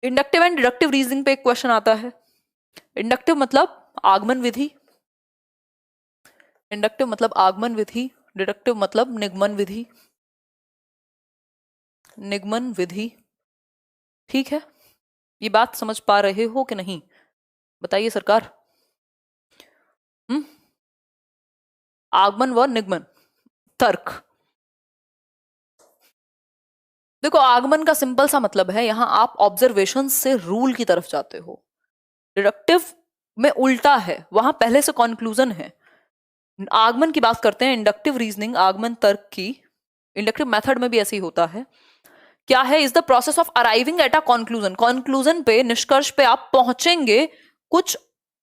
Inductive and deductive reasoning पे एक question आता है। इंडक्टिव मतलब आगमन विधि, इंडक्टिव मतलब आगमन विधि, डिडक्टिव मतलब निगमन विधि, निगमन विधि। ठीक है, ये बात समझ पा रहे हो कि नहीं, बताइए सरकार। आगमन व निगमन तर्क। देखो आगमन का सिंपल सा मतलब है, यहां आप ऑब्जर्वेशन से रूल की तरफ जाते हो। डिडक्टिव में उल्टा है, वहां पहले से कंक्लूजन है। आगमन की बात करते हैं, इंडक्टिव रीजनिंग आगमन तर्क की, इंडक्टिव मेथड में भी ऐसे ही होता है। क्या है, is the process of arriving at a conclusion, conclusion पे, निष्कर्ष पे आप पहुंचेंगे कुछ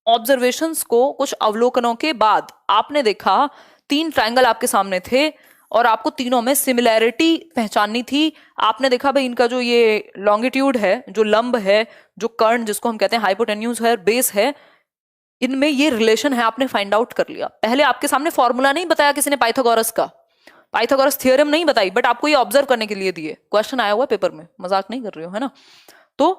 ऑब्जर्वेशंस को, कुछ अवलोकनों के बाद। आपने देखा 3 ट्रायंगल आपके सामने थे और आपको तीनों में सिमिलैरिटी पहचाननी थी। आपने देखा भाई इनका जो ये लॉन्गिट्यूड है, जो लंब है, जो कर्ण जिसको हम कहते हैं हाइपोटेन्यूज है, बेस है, इनमें ये रिलेशन है, आपने फाइंड आउट कर लिया। पहले आपके सामने फॉर्मूला नहीं बताया किसी ने पाइथागोरस का, पाइथागोरस थ्योरम नहीं बताई, बट आपको ये ऑब्जर्व करने के लिए दिए, क्वेश्चन आया हुआ पेपर में, मजाक नहीं कर रही हो, है ना। तो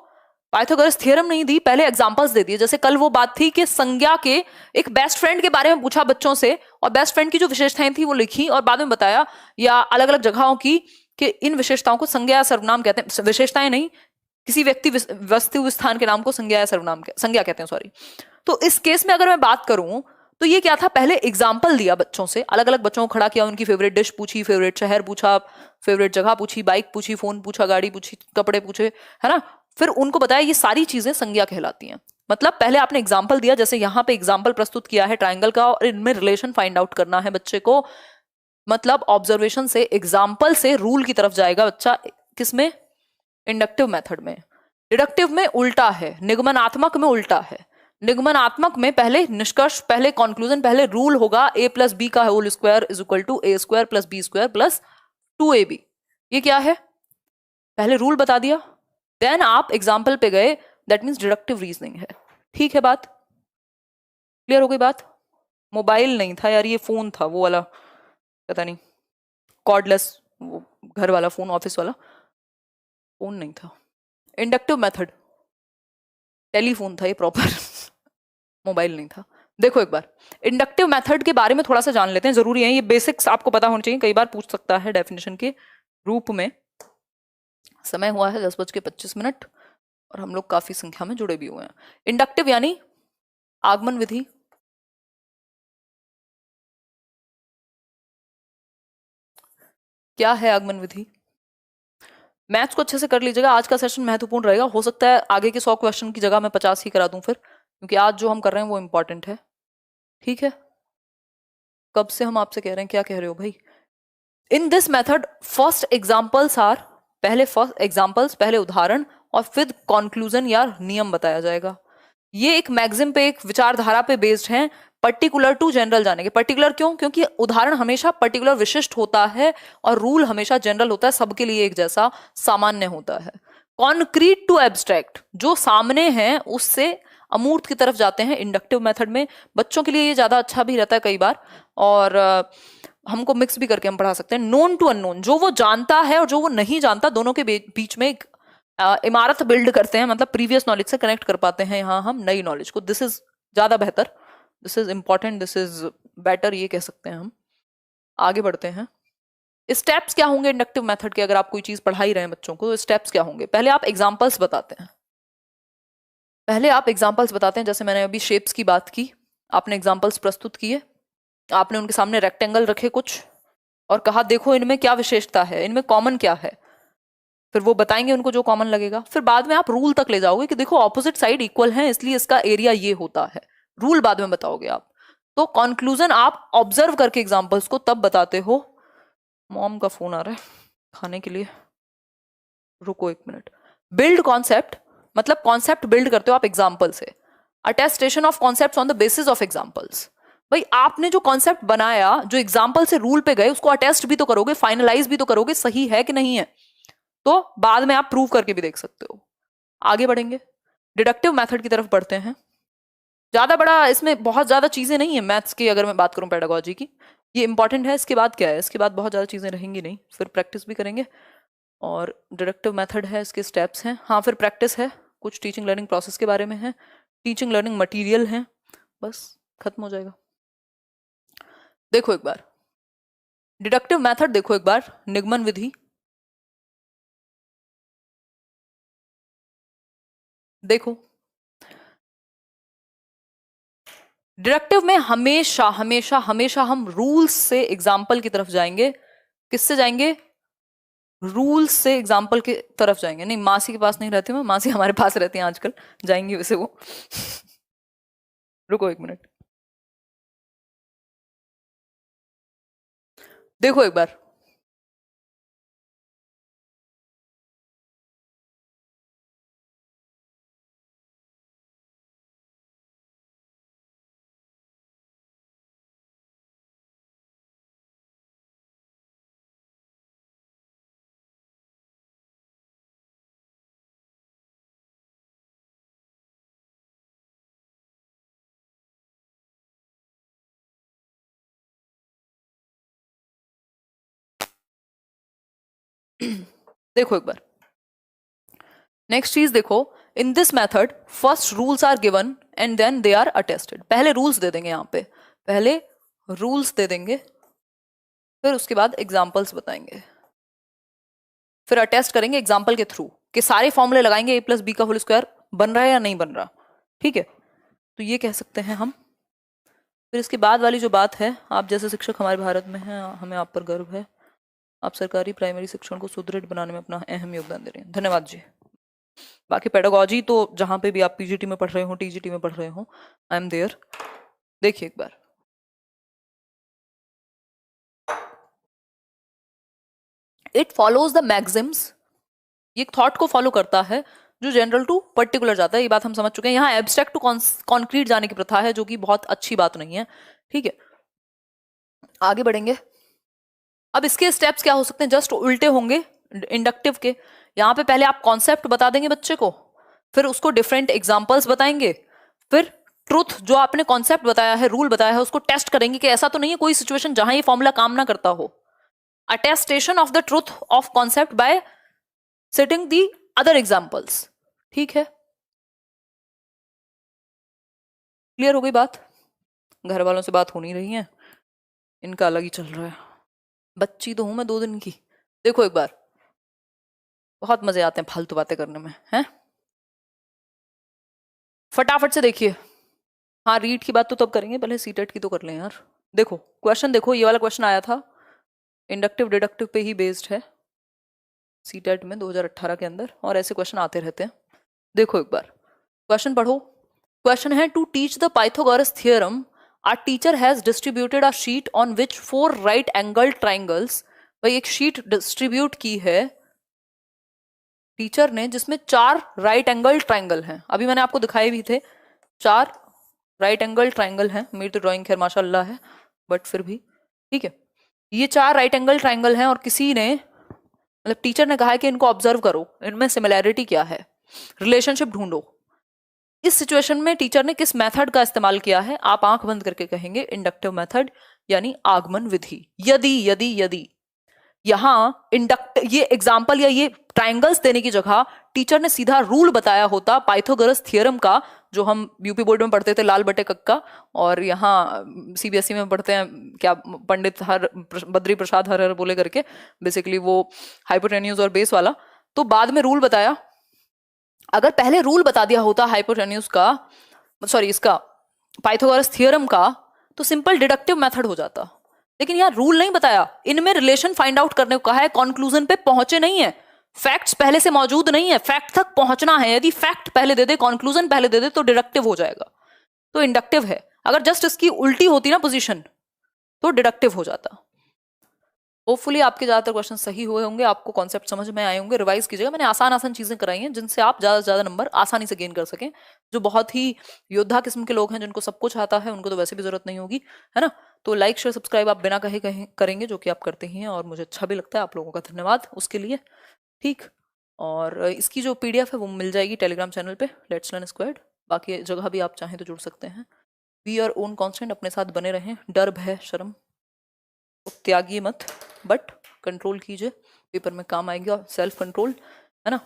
पाइथागोरस थ्योरम नहीं दी, पहले एग्जांपल्स दे दिए। जैसे कल वो बात थी कि संज्ञा के, एक बेस्ट फ्रेंड के बारे में पूछा बच्चों से, और बेस्ट फ्रेंड की जो विशेषताएं थी वो लिखी और बाद में बताया, या अलग अलग जगहों की, कि इन विशेषताओं को संज्ञा या सर्वनाम कहते हैं। विशेषताएं नहीं, किसी व्यक्ति वस्तु स्थान के नाम को संज्ञा या सर्वनाम संज्ञा कहते हैं, सॉरी। तो इस केस में अगर मैं बात करूं तो ये क्या था, पहले एग्जाम्पल दिया बच्चों से, अलग अलग बच्चों को खड़ा किया, उनकी फेवरेट डिश पूछी, फेवरेट शहर पूछा, फेवरेट जगह पूछी, बाइक पूछी, फोन पूछा, गाड़ी पूछी, कपड़े पूछे, है ना। फिर उनको बताया ये सारी चीजें संज्ञा कहलाती हैं। मतलब पहले आपने एग्जाम्पल दिया, जैसे यहाँ पे एग्जाम्पल प्रस्तुत किया है ट्राइंगल का, और इनमें रिलेशन फाइंड आउट करना है बच्चे को। मतलब ऑब्जर्वेशन से, एग्जाम्पल से रूल की तरफ जाएगा बच्चा। किसमें, इंडक्टिव मेथड में। डिडक्टिव में उल्टा है, निगमनात्मक में उल्टा है। निगमनात्मक में पहले निष्कर्ष, पहले कंक्लूजन, पहले रूल होगा a प्लस बी का whole square is equal to a square plus B square plus 2ab। ये क्या है, पहले रूल बता दिया, देन आप एग्जाम्पल पे गए, दैट मीन्स डिडक्टिव रीजनिंग है। ठीक है, बात क्लियर हो गई बात। मोबाइल नहीं था यार, ये फोन था, वो वाला, पता नहीं, कॉर्डलेस, वो घर वाला फोन, ऑफिस वाला फोन नहीं था। इंडक्टिव मेथड टेलीफोन था ये प्रॉपर मोबाइल नहीं था। देखो एक बार इंडक्टिव मेथड के बारे में थोड़ा सा जान लेते हैं, जरूरी है ये बेसिक्स आपको पता होना चाहिए, कई बार पूछ सकता है डेफिनेशन के रूप में। समय हुआ है 10:25 और हम लोग काफी संख्या में जुड़े भी हुए हैं। इंडक्टिव यानी आगमन विधि, क्या है आगमन विधि। मैथ्स को अच्छे से कर लीजिएगा, आज का सेशन महत्वपूर्ण रहेगा। हो सकता है आगे के 100 क्वेश्चन की जगह मैं 50 ही करा दूं फिर, क्योंकि आज जो हम कर रहे हैं वो इंपॉर्टेंट है। ठीक है, कब से हम आपसे कह रहे हैं, क्या कह रहे हो भाई। In this method first examples are, पहले फर्स्ट एग्जाम्पल्स, पहले उदाहरण, और फिर कंक्लूजन या नियम बताया जाएगा। ये एक मैगजिम पे, एक विचारधारा पे बेस्ड है, पर्टिकुलर टू जनरल जाने के। पर्टिकुलर क्यों, क्योंकि उदाहरण हमेशा पर्टिकुलर विशिष्ट होता है और रूल हमेशा जनरल होता है, सबके लिए एक जैसा सामान्य होता है। कॉन्क्रीट टू एब्स्ट्रैक्ट, जो सामने है उससे अमूर्त की तरफ जाते हैं इंडक्टिव मेथड में। बच्चों के लिए ये ज्यादा अच्छा भी रहता है कई बार, और हमको मिक्स भी करके हम पढ़ा सकते हैं। नोन टू अननोन, जो वो जानता है और जो वो नहीं जानता, दोनों के बीच में एक इमारत बिल्ड करते हैं, मतलब प्रीवियस नॉलेज से कनेक्ट कर पाते हैं यहाँ हम नई नॉलेज को। दिस इज ज्यादा बेहतर, this is important, this is better, ये कह सकते हैं हम। आगे बढ़ते हैं। स्टेप्स क्या होंगे इंडक्टिव मेथड के, अगर आप कोई चीज पढ़ा ही रहे हैं बच्चों को, तो स्टेप्स क्या होंगे। पहले आप एग्जाम्पल्स बताते हैं, पहले आप एग्जाम्पल्स बताते हैं। जैसे मैंने अभी शेप्स की बात की, आपने एग्जाम्पल्स प्रस्तुत किए, आपने उनके सामने रेक्टेंगल रखे कुछ और कहा देखो इनमें क्या विशेषता है, इनमें कॉमन क्या है। फिर वो बताएंगे उनको जो कॉमन लगेगा। फिर बाद में आप रूल तक ले जाओगे कि देखो ऑपोजिट साइड इक्वल है इसलिए इसका एरिया ये होता है। रूल बाद में बताओगे आप। तो कंक्लूजन आप ऑब्जर्व करके एग्जांपल्स को तब बताते हो। मॉम का फोन आ रहा है खाने के लिए, रुको 1 मिनट। बिल्ड कॉन्सेप्ट, मतलब कॉन्सेप्ट बिल्ड करते हो आप एग्जाम्पल से। Attestation of concept on the basis of examples. भाई आपने जो कॉन्सेप्ट बनाया, जो एग्जाम्पल से रूल पे गए, उसको अटेस्ट भी तो करोगे, फाइनलाइज भी तो करोगे, सही है कि नहीं है। तो बाद में आप प्रूव करके भी देख सकते हो। आगे बढ़ेंगे, डिडक्टिव मेथड की तरफ बढ़ते हैं। ज्यादा बड़ा इसमें बहुत ज्यादा चीजें नहीं है मैथ्स की, अगर मैं बात करूं पेडागोजी की, ये इंपॉर्टेंट है। इसके बाद क्या है, इसके बाद बहुत ज्यादा चीजें रहेंगी नहीं, फिर प्रैक्टिस भी करेंगे। और डिडक्टिव मेथड है, इसके स्टेप्स हैं, हाँ फिर प्रैक्टिस है, कुछ टीचिंग लर्निंग प्रोसेस के बारे में है, टीचिंग लर्निंग मटेरियल है, बस खत्म हो जाएगा। देखो एक बार डिडक्टिव मेथड, देखो एक बार निगमन विधि, देखो डिडक्टिव में हमेशा हमेशा हमेशा हम रूल्स से एग्जाम्पल की तरफ जाएंगे। किससे जाएंगे? रूल्स से एग्जाम्पल की तरफ जाएंगे। नहीं, मासी के पास नहीं रहती मैं, मासी हमारे पास रहती हैं आजकल, जाएंगी वैसे वो। रुको एक मिनट, देखो एक बार देखो एक बार नेक्स्ट चीज देखो, in this method first rules are given and then they are attested. पहले रूल्स दे देंगे, यहाँ पे पहले रूल्स दे देंगे, फिर उसके बाद एग्जाम्पल्स बताएंगे, फिर अटेस्ट करेंगे एग्जाम्पल के थ्रू कि सारे फॉर्मूले लगाएंगे a प्लस बी का होल स्क्वायर बन रहा है या नहीं बन रहा। ठीक है, तो ये कह सकते हैं हम। फिर इसके बाद वाली जो बात है, आप जैसे शिक्षक हमारे भारत में हैं, हमें आप पर गर्व है। आप सरकारी प्राइमरी शिक्षण को सुदृढ़ बनाने में अपना अहम योगदान दे रहे हैं, धन्यवाद जी। बाकी पेडागोजी तो जहां पे भी आप पीजीटी में पढ़ रहे हो, टीजीटी में पढ़ रहे हो, आई एम देयर। देखिए एक बार इट फॉलोज द मैक्सिम्स, ये थॉट को फॉलो करता है जो जनरल टू पर्टिकुलर जाता है। ये बात हम समझ चुके हैं। यहाँ एब्स्ट्रैक्ट टू कॉन्क्रीट जाने की प्रथा है, जो कि बहुत अच्छी बात नहीं है। ठीक है, आगे बढ़ेंगे। अब इसके स्टेप्स क्या हो सकते हैं? जस्ट उल्टे होंगे इंडक्टिव के। यहाँ पे पहले आप कॉन्सेप्ट बता देंगे बच्चे को, फिर उसको डिफरेंट एग्जाम्पल्स बताएंगे, फिर ट्रुथ जो आपने कॉन्सेप्ट बताया है, रूल बताया है, उसको टेस्ट करेंगे कि ऐसा तो नहीं है कोई सिचुएशन जहां ये फॉर्मूला काम ना करता हो। Attestation of the truth of concept bye setting the other examples. ठीक है, क्लियर हो गई बात? घर वालों से बात हो नहीं रही है, इनका अलग ही चल रहा है। बच्ची तो हूं मैं 2 दिन की। देखो एक बार, बहुत मजे आते हैं फालतू बातें करने में, हैं? फटाफट से देखिए। हाँ, रीड की बात तो तब करेंगे, पहले सीटेट की तो कर लें यार। देखो क्वेश्चन, देखो ये वाला क्वेश्चन आया था, इंडक्टिव डिडक्टिव पे ही बेस्ड है सीटेट में 2018 के अंदर, और ऐसे क्वेश्चन आते रहते हैं। देखो एक बार क्वेश्चन पढ़ो। क्वेश्चन है, to teach the Pythagoras theorem our teacher has distributed a sheet on which 4 right angle triangles. भाई एक शीट डिस्ट्रीब्यूट की है टीचर ने जिसमें 4 राइट एंगल ट्राइंगल हैं। अभी मैंने आपको दिखाए भी थे 4 राइट एंगल ट्राइंगल हैं। मेरी तो ड्राइंग खैर माशाल्लाह है, बट फिर भी ठीक है। ये 4 राइट एंगल ट्राइंगल हैं और किसी ने, मतलब टीचर ने कहा है कि इनको ऑब्जर्व करो, इनमें सिमिलैरिटी क्या है, रिलेशनशिप ढूंढो। इस सिचुएशन में टीचर ने किस मेथड का इस्तेमाल किया है? आप आंख बंद करके कहेंगे इंडक्टिव मेथड, यानी आगमन विधि। यदि यदि यदि यहां ये एग्जाम्पल या ये ट्राइंगल्स देने की जगह टीचर ने सीधा रूल बताया होता पाइथागोरस थ्योरम का, जो हम यूपी बोर्ड में पढ़ते थे लाल बटे कक्का, और यहाँ सीबीएसई में पढ़ते हैं क्या, पंडित हर बद्री प्रसाद हर हर बोले करके, बेसिकली वो हाइपोटेन्यूज और बेस वाला। तो बाद में रूल बताया, अगर पहले रूल बता दिया होता हाइपोटेन्यूज का, सॉरी इसका पाइथागोरस थ्योरम का, तो सिंपल डिडक्टिव मेथड हो जाता। लेकिन यहाँ रूल नहीं बताया, इनमें रिलेशन फाइंड आउट करने को कहा है, कंक्लूजन पे पहुंचे नहीं है, फैक्ट्स पहले से मौजूद नहीं है, फैक्ट तक पहुंचना है। यदि फैक्ट पहले दे दे, कंक्लूजन पहले दे दे, तो डिडक्टिव हो जाएगा, तो इंडक्टिव है। अगर जस्ट इसकी उल्टी होती ना पोजीशन, तो डिडक्टिव हो जाता। होपफुली आपके ज्यादातर क्वेश्चन सही हुए होंगे, आपको कॉन्सेप्ट समझ में आए होंगे। रिवाइज कीजिएगा, मैंने आसान आसान चीजें कराई हैं जिनसे आप ज्यादा से ज्यादा नंबर आसानी से गेन कर सकें। जो बहुत ही योद्धा किस्म के लोग हैं, जिनको सब कुछ आता है, उनको तो वैसे भी जरूरत नहीं होगी, है ना? तो लाइक शेयर सब्सक्राइब आप बिना कहे करेंगे, जो कि आप करते ही हैं, और मुझे अच्छा भी लगता है। आप लोगों का धन्यवाद उसके लिए। ठीक, और इसकी जो पीडीएफ है वो मिल जाएगी टेलीग्राम चैनल पे, लेट्स लर्न स्क्वायर्ड। बाकी जगह भी आप चाहें तो जुड़ सकते हैं। बी योर ओन कॉन्स्टेंट, अपने साथ बने रहें, डर भय शर्म त्यागिए मत, बट कंट्रोल कीजिए, पेपर में काम आएगा सेल्फ कंट्रोल, है ना?